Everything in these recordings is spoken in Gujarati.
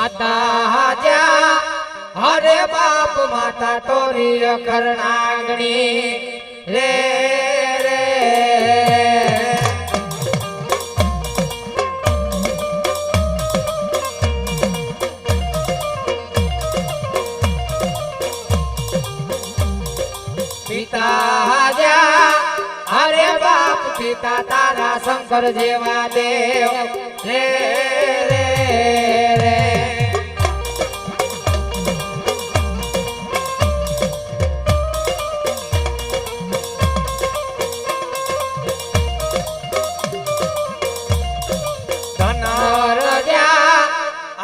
माता जा हरे बाप माता तोरी करणागणी रे रे पिता जा हरे बाप पिता तारा शंकर जेवा देव रे रे रे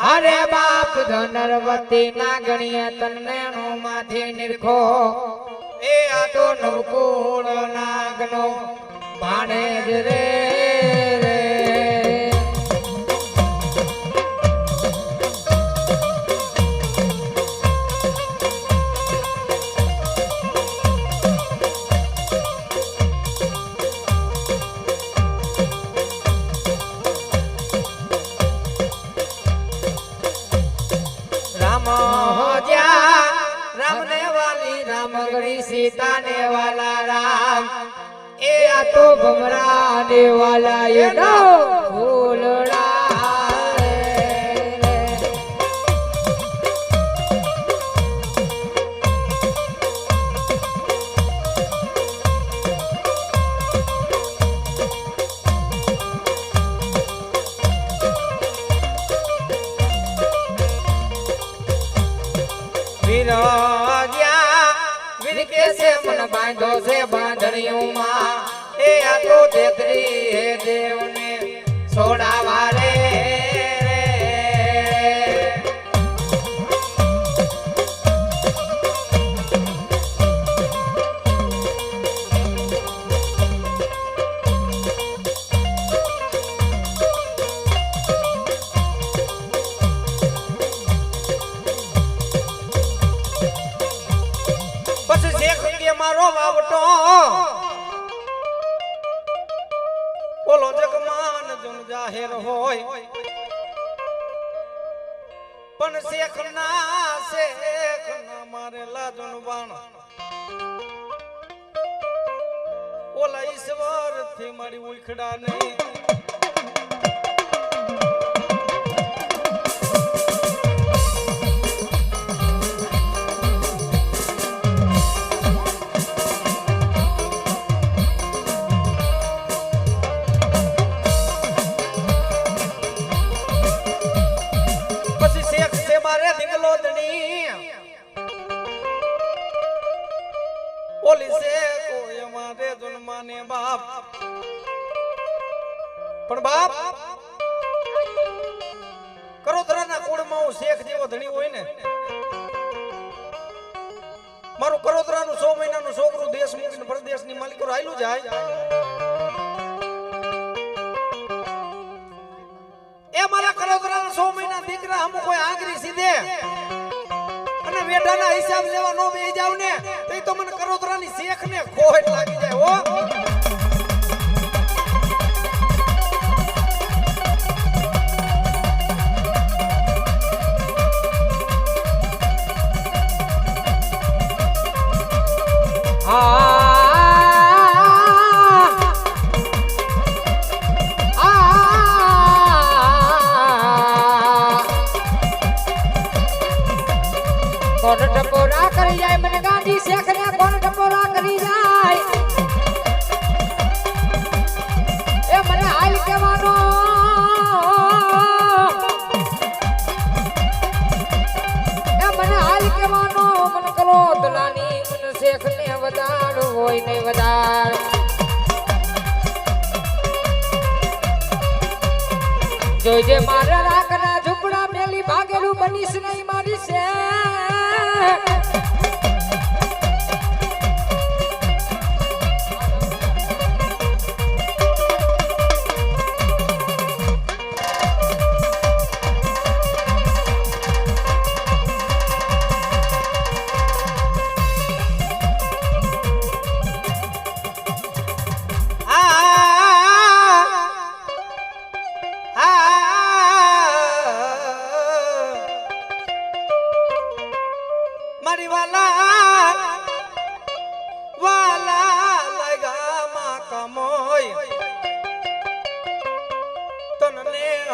हरे बाप धनरवती नागणीय तन्नेणु माथी निरखो ए आतो नवकूळ नागनो भाणेज रे रे सीता ने वाला राम ए आ तो भमरा ने वाला ये नो फूलड़ा से मन बांधो से बांधड़ियों मां ए आ तो देखरी है देव ने सोड़ावा रे मारो बावटो बोलो जगमान जुन जाहिर होय पण शेख ना मारे लाजन बाण ओला ईश्वर थी मारी उखड़ा नहीं પણ બાપ કરોતરાના કુળમાં હું શેખ જેવો ધણી હોય ને મારું કરોતરાનું 100 મહિનાનું છોકરું દેશ મૂકીને પરદેશની માલિકો રાયલું જાય એ મારા કરોતરાના 100 મહિના દીકરા હમ કોઈ આંગરી સીધે અને વેઢાના હિસાબ લેવા નો બેહી જાવ ને તો મને કરોતરાની શેખને ખોટ લાગી જાય હો કોણ ટપોરા કરી જાય મને ગાંધી શેખ ને કોણ ટપોરા કરી જાય એ મને હાલ કહેવાનો મને કરો દલાની મને શેખ ને વધાર હોય ને વધાર જોઈજે મારા રાખના ઝૂંપડા મેલી ભાગેલું બનીશ નહીં મારી છે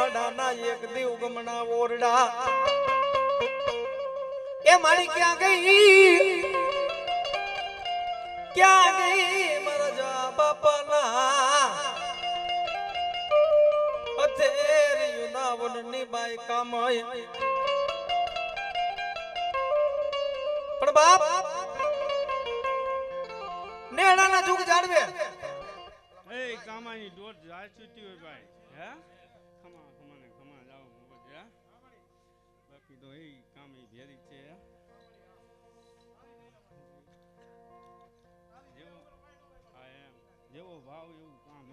અડાના એક દીવ ગમણા ઓરડા એ મારી ક્યાં ગઈ મારા જા બાપાના અથેરી યુનાવન ની બાઈ કામય પણ બાપ નેડાના જુગ જાળવે એ કામાની દોડ જાય છૂટી હોય ભાઈ હે ખમા જાવ મોજ હે બાકી તો એ કામ એ ભેરી છે જેવો ભાવ એવું કામ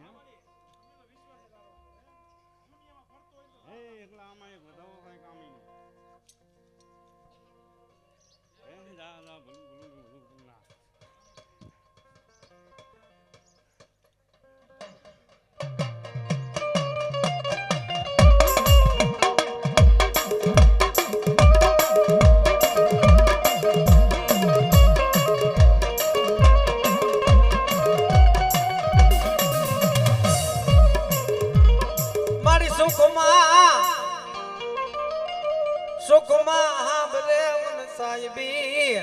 હે એટલા આમાં એક વધાવો કઈ કામ નહીં જા ભલું ના સુખમાં હાંભરે મન સાહેબી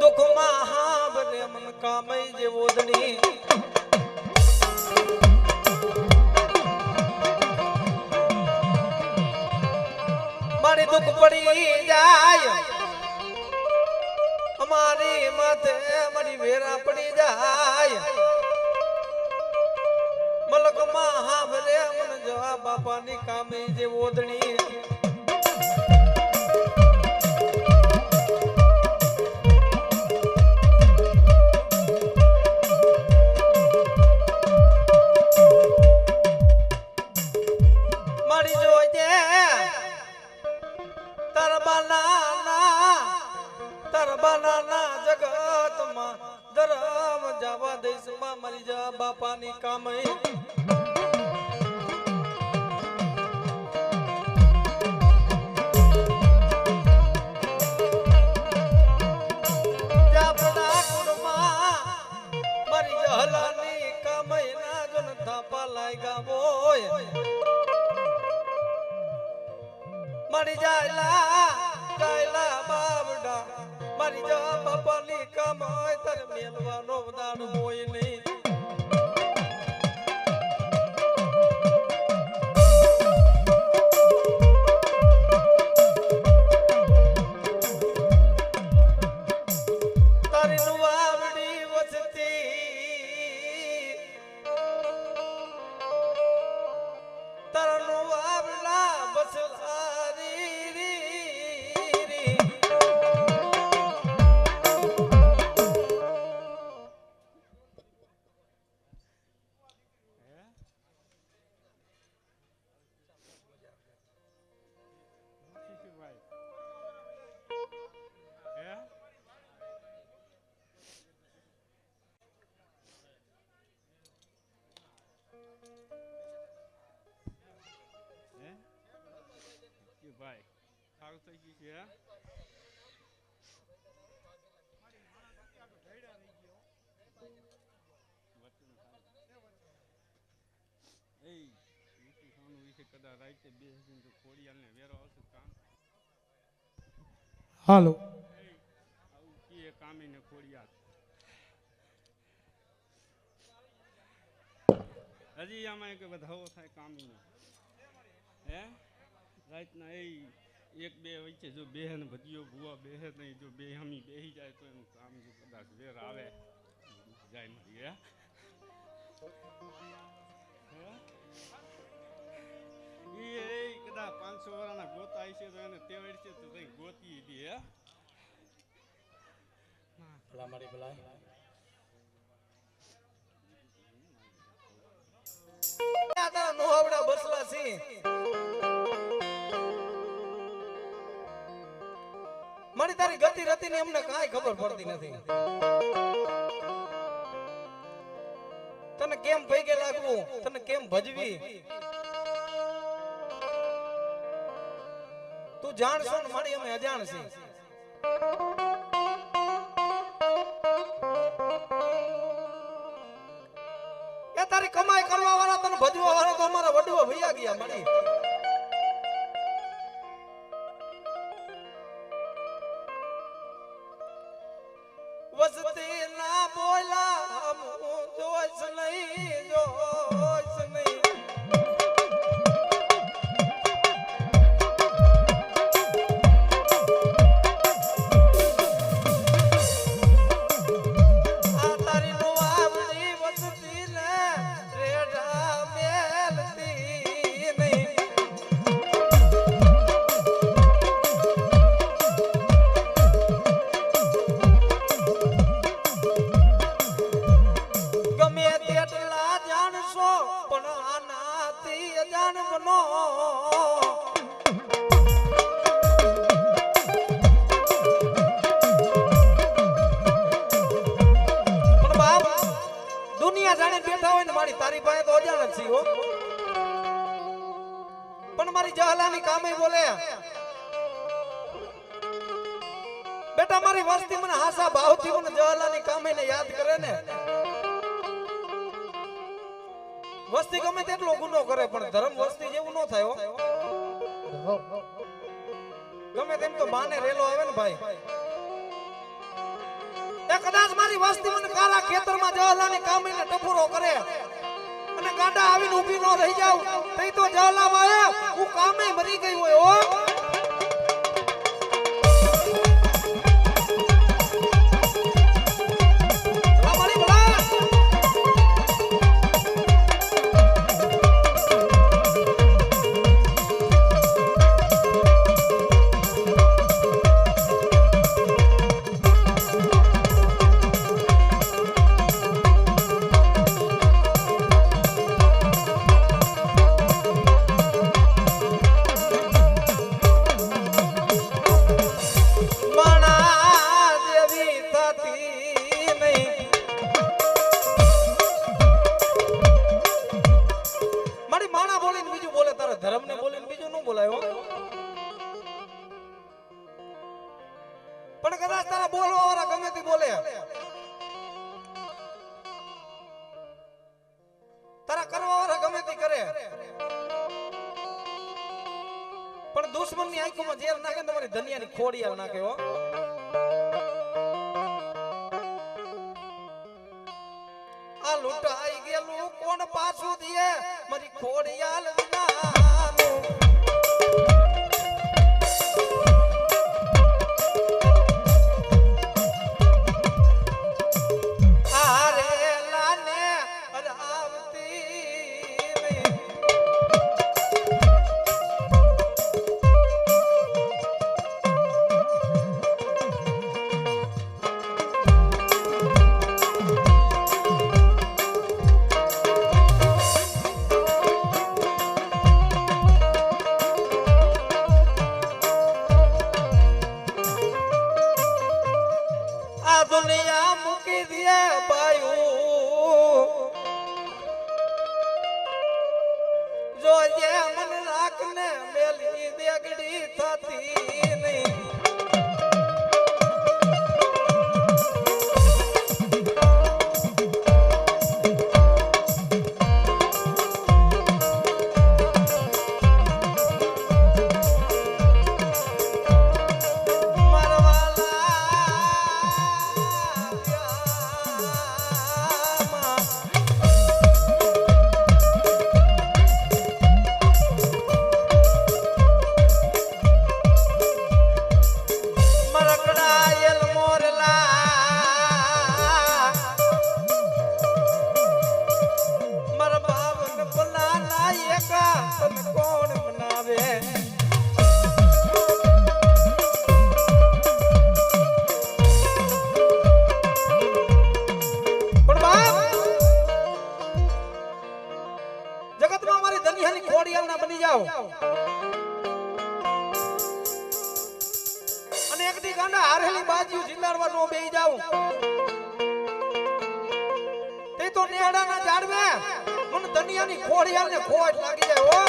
દુઃખમાં હાંભરે મન કામય જે ઓદણી મારી દુઃખ પડી જાય અમારી માથે મારી વેરા પડી જાય મલકમાં હાંભરે મન જવા બાપાની કામી જે ઓદણી મારી જોજે તરબાના જગતમાં ધરમ જવા દેશમાં મરી જા બાપાની કામી મારી જાયલા બાબડા મારી જા બાપાની કામાય તર મેલવાનો વદાન હોય નહીં તારી નુવાવડી વસતી તારા નુવાવડા બસલારી ભાઈ સારું થઈ ગયું છે હાલો કામી ને ખોડિયાર હજી આમાં એક વધાવો થાય કામી હે રાતના એ એક બે વચ્ચે જો બેહન ભજીયો ભૂવા બેહે નહીં જો બે હમી બેહી જાય તો એનું કામ જો કદાચ વેર આવે જાય મારી હે કદાચ 500 વર્ષના ગોતા છે તો એને તેવડશે તો કઈ ગોતી હતી હે ભલા મારી ભલા તારા નોહવડા બસલા છે મારી તારી ગતિ રતી ને એમને કાંઈ ખબર પડતી નથી તને કેમ ભેગે લાગવું તને કેમ ભજવી તું જાણશો ને મારી અમે અજાણ છે તારી કમાઈ કરવા વાળા તને ભજવા વાળા તો અમારા વડવા ભૈયા ગયા મળી. વસતી ના બોલા હું જોઈશ નહીં જોઈશ નહીં. આ તારી નો આપણી વસતી ને રેડા મેલતી નહીં. ગમે તેટલા જાણશો પણ આનાથી અજાણ બનો. પણ બાપ દુનિયા જાણે બેઠા હોય ને મારી તારી પાસે તો અજાણ જ છીએ હો. પણ મારી જહલાની કામે બોલે બેટા મારી વસ્તી મને હાસા ભાવથી મને જહલાની કામે ને યાદ કરે ને. વસ્તી ગમે તેટલો ગુનો કરે પણ ધર્મ વસ્તી જેવું ન થાય હો. ગમે તેમ તો બાને રેલો આવે ને ભાઈ. એ કદાચ મારી વસ્તી મને કાળા ખેતરમાં જહલાની કામે ને ટપુરો કરે અને ગાડા આવીને ઊભી ન રહી જાવ તઈ તો જહલા વાય હું કામે મરી ગઈ હોય હો. ધર્મને બોલીને બીજું ન બોલાય હો. પણ કદાચ તારા બોલવા વાળા ગમે તે બોલે તારા કરવા વાળા ગમે તે કરે પણ દુશ્મનની આંખોમાં ઝેર નાખે તમારી ધનિયાની ખોડિયાલ નાખે હો. આ લૂંટાઈ ગયેલું કોણ પાછું દે મારી ખોડિયાલ વિનાનું. આરે લાને આવતી નહીં. દુનિયા મૂકી દે બાયું જોજે મન રાખને મેલી બેગડી થતી નહીં. કોણ મનાવે પણ બાપ જગતમાં મારી ધનિયાની ખોડિયાલ ના બની જાઓ અને એક દી ગાંડા હારેલી બાજુ જીલાડવા નો બેહી જાવ તે તો નેડાના ઝાડવે મને ધનિયાની ખોડિયાલ ને ખોટ લાગી જાય હો.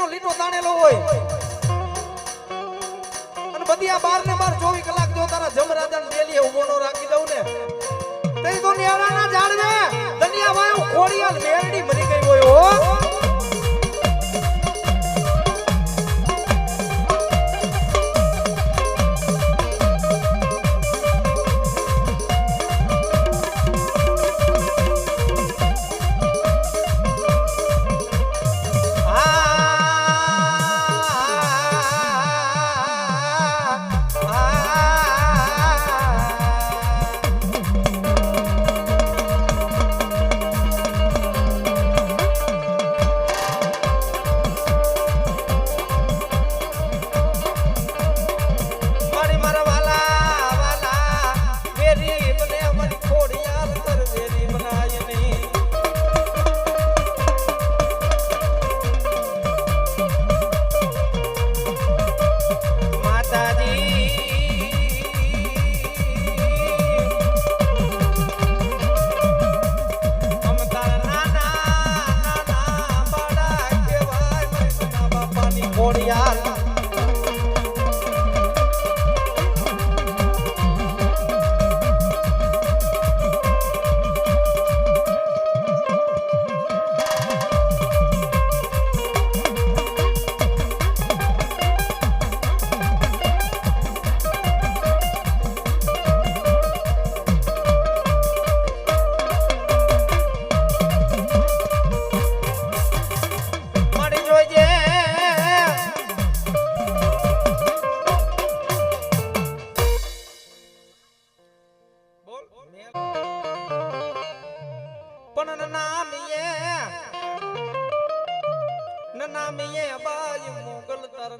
લીટો તાણેલો હોય અને બધી આ 12 ને 24 કલાક જો તારા જમરાજાને ડેલીએ ઊભો નો રાખી દઉં ને તઈ તો નેળાના ઝાડવે દનિયામાં હું ખોડિયાલ મેરડી મરી ગઈ હોય હો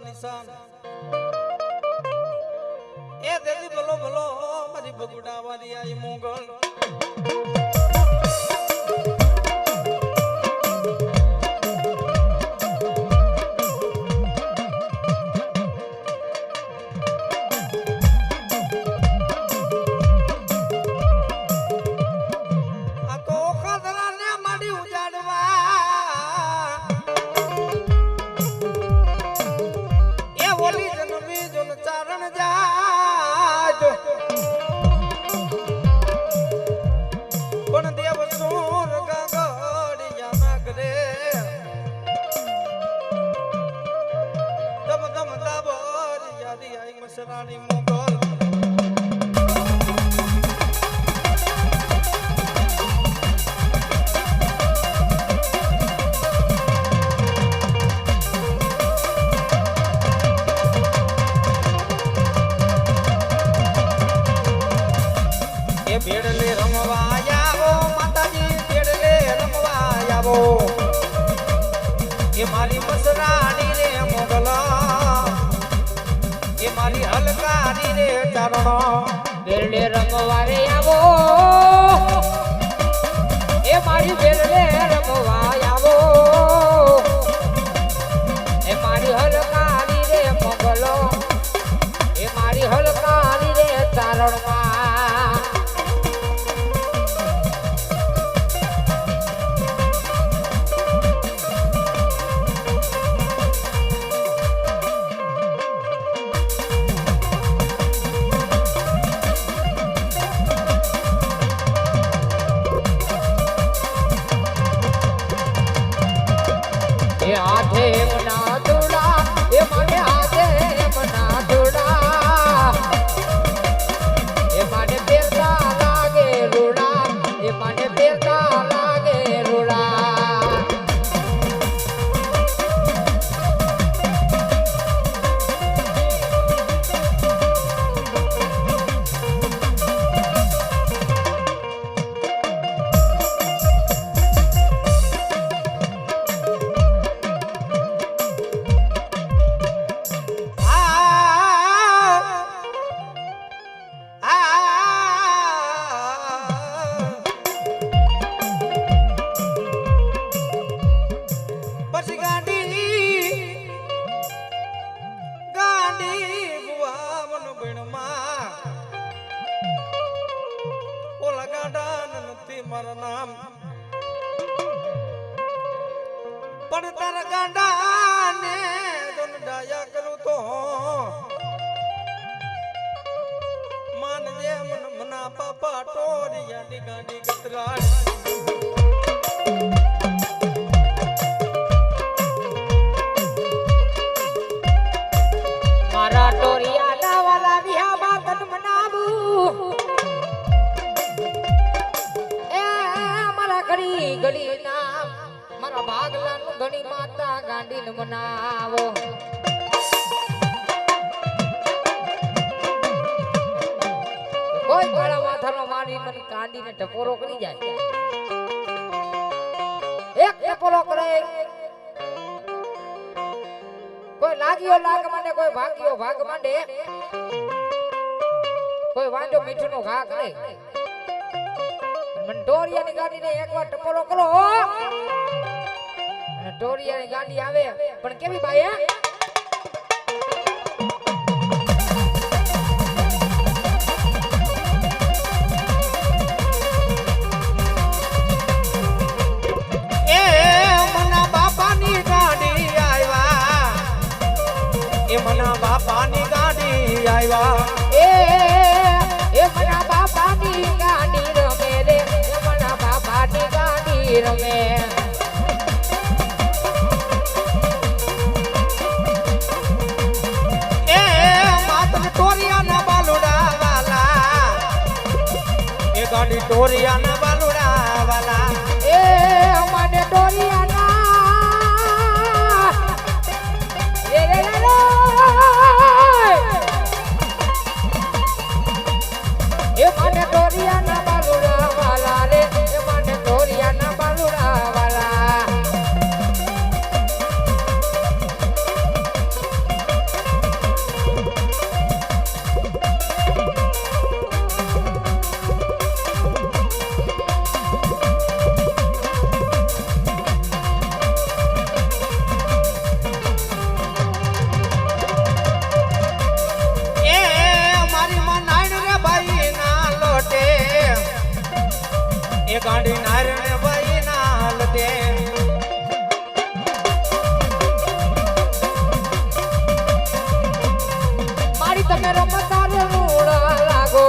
નિશાન એ દેવી ભલો ભલો મારી બગુડા વાળી આઈ મોગલ રાણી મોગલ એ ભેડલે રમવા આવો માતાજી ભેડલે રમવા આવો એ મારી મસરાણી રે મોગલા એ મારી હલકારી રે ચારણો બેરડે રમવા રે આવો એ મારી બેરડે રમવા આવો એ મારી હલકારી રે મોગલો એ મારી હલકારી રે ચારણમાં हाथे मना दूड़ा ये माने हाथे मना दूड़ा ये माने बेटा लागे रूड़ा ये माने बेटा लागे रूड़ा મારા નામ પણ તારા ગાંડા ને જોન ડાયા કરું તો માનજે મન મના પાપા ટોરિયાની ગાડી ગતરાડ મારા ટોરિયાના વાલા વિહામાં તન મનાવું એ મારા ઘડી ઘડી ના મારા ભાગલાનું ઘણી માતા ગાંડીને મનાવો કોઈ કાળા માથાનો મારી મને કાંડીને ટપોરો કરી જાય એક ટપોરો કરે કોઈ લાગ્યો લાગ માંડે કોઈ ભાગ્યો ભાગ માંડે કોઈ વાંડો મીઠુંનો ઘા કરે મને ટોરિયાની ગાડીને એકવાર ટપોરો કરો અને ટોરિયાની ગાડી આવે પણ કેવી બાઈ હે મના બાપાની ગાડી આવ્યા એ મના બાપાની ગાડી રમે રે મના બાપાની ગાડી રમે એ માતર ટોરિયાના બાલુડા વાલા એ ગાડી ટોરિયાના બાલુડા વાલા એ મને ટોરિયાના રે રે રે એ મને ટોરિયાના બાલુડા વાલા રે એ મને ટોરિયાના બાલુડા વાલા એ ગાડી નારણે ભાઈ નાલ દે મારી તમે રમતા રે રૂડા લાગો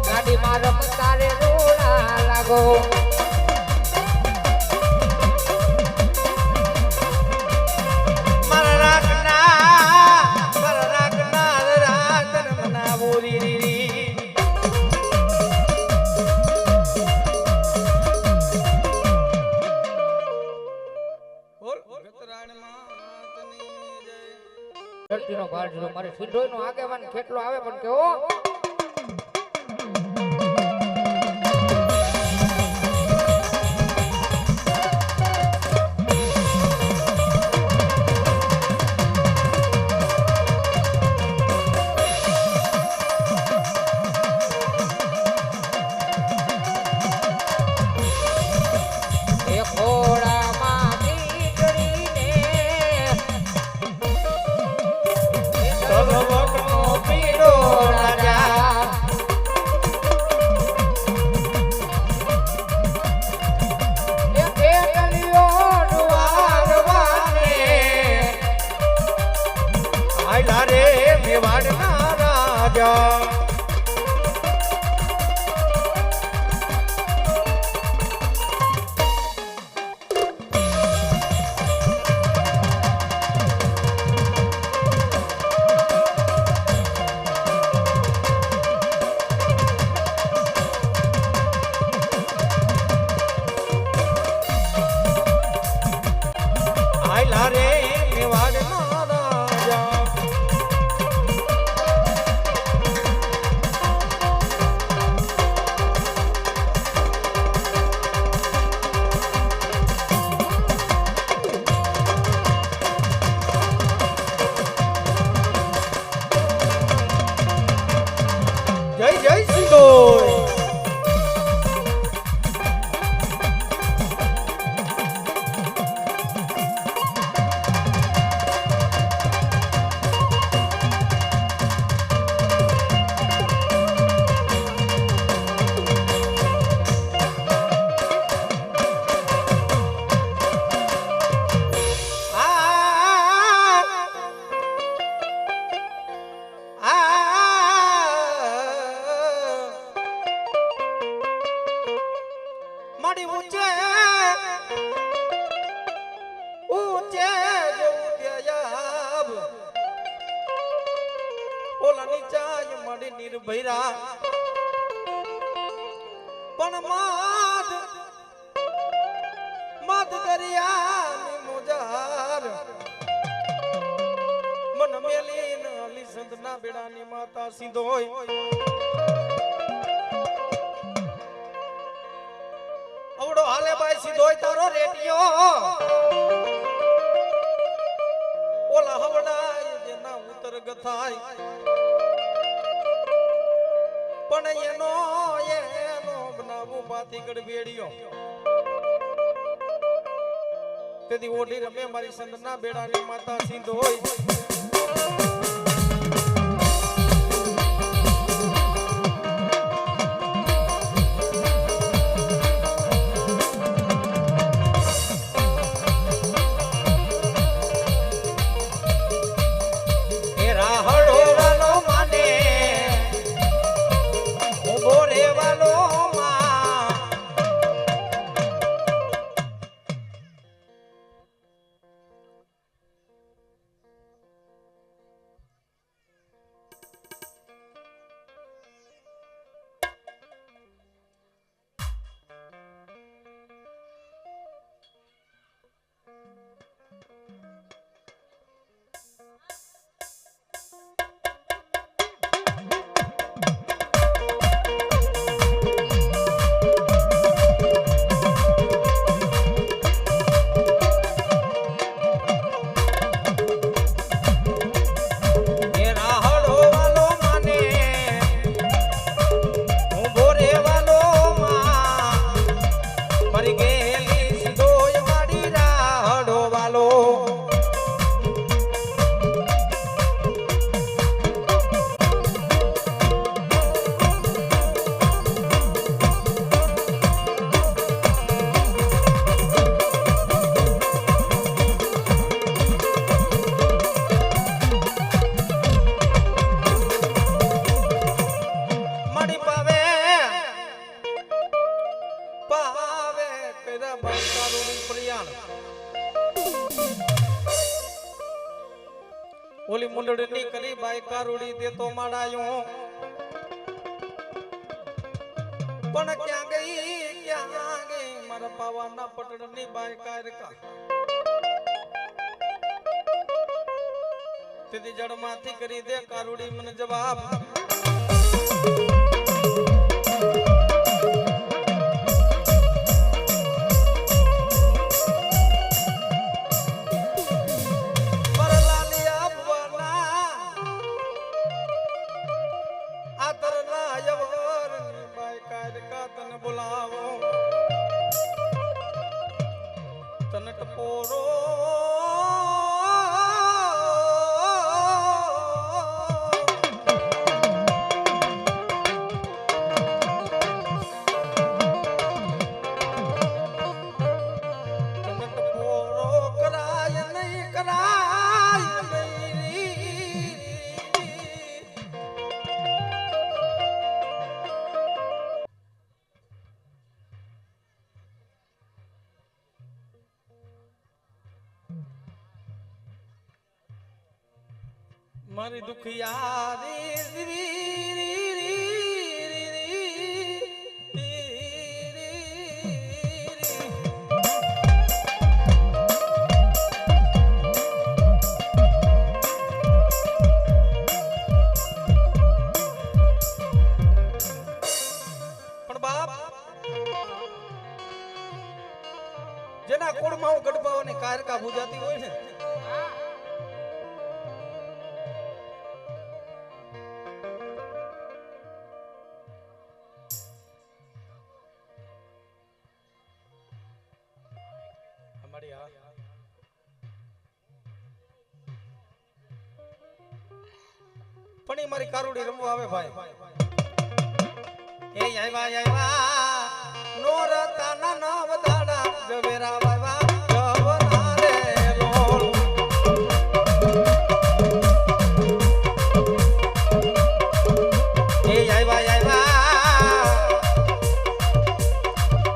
ગાડી માં રમતા રે રૂડા લાગો મારા રાખના રાતન મનાવો રી રી રી ધરતીનો ભાર જોડો મારે સિંધોઈનો આગેવાન કેટલો આવે પણ કેવો એ ઘોડામાં મીંડળીને સલવકનો પીડો રાજા મળી ઊંચે ઊંચે જેવું ત્યાબ ઓલા નીચાય મળી નિર્ભયરા પણ માધ માધ દરિયાની મોજાર મન મેલીન અલી સંતના બેડાની માતા સિંધોય અવડો હાલે બાઈ સિંધોય તારો રેડિયો ઓલા હવડાય જેના ઉતર ગથાય પણ એનો બનાવું પાતીગઢ બેડિયો તેથી ઓઢી રમે મારી સંતના બેડાની માતા સિંધોય ઓલી મુંડળની કરી બાઈ કારુડી દે તો માડાયો પણ ક્યાં ગઈ મારા પાવાના પટડની બાઈ કારકા તેથી જડમાંથી કરી દે કારુડી મને જવાબ મારી દુખિયારી પણ બાપ જેના કોળમાં ગઢબાઓની કારકા પૂજાતી હોય ને પણ ઈ મારી કારુડી રમવા આવે ભાઈ એ આયવા નોરતા ના નવ દાડા જવેરા વાવા જવના રે લોલ એ આયવા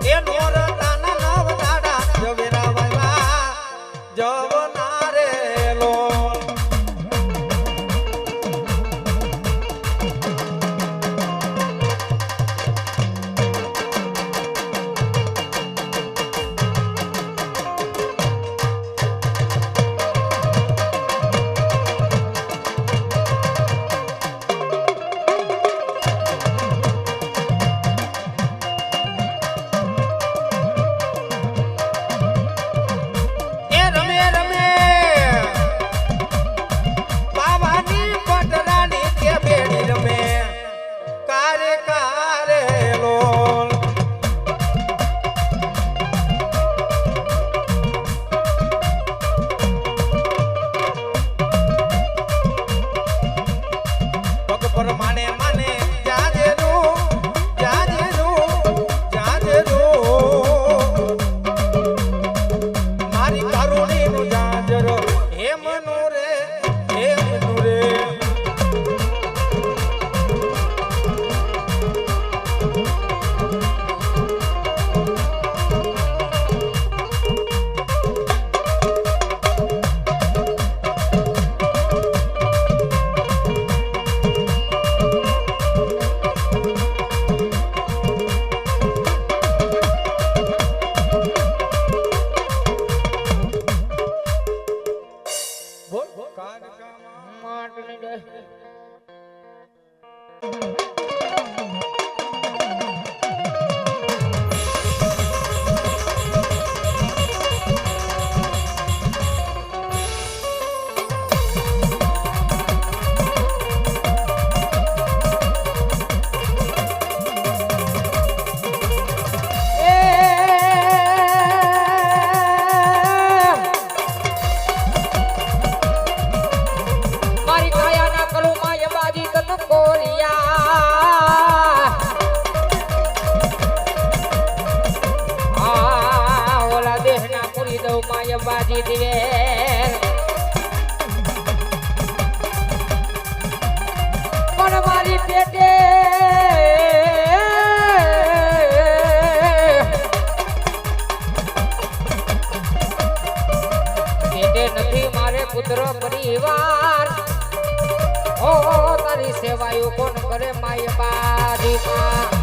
એ નોરતા માય બાજી દિવે પણ મારી પેટે નથી મારે પુત્ર પરિવાર ઓ તારી સેવાયું કોણ કરે માય બાજી માં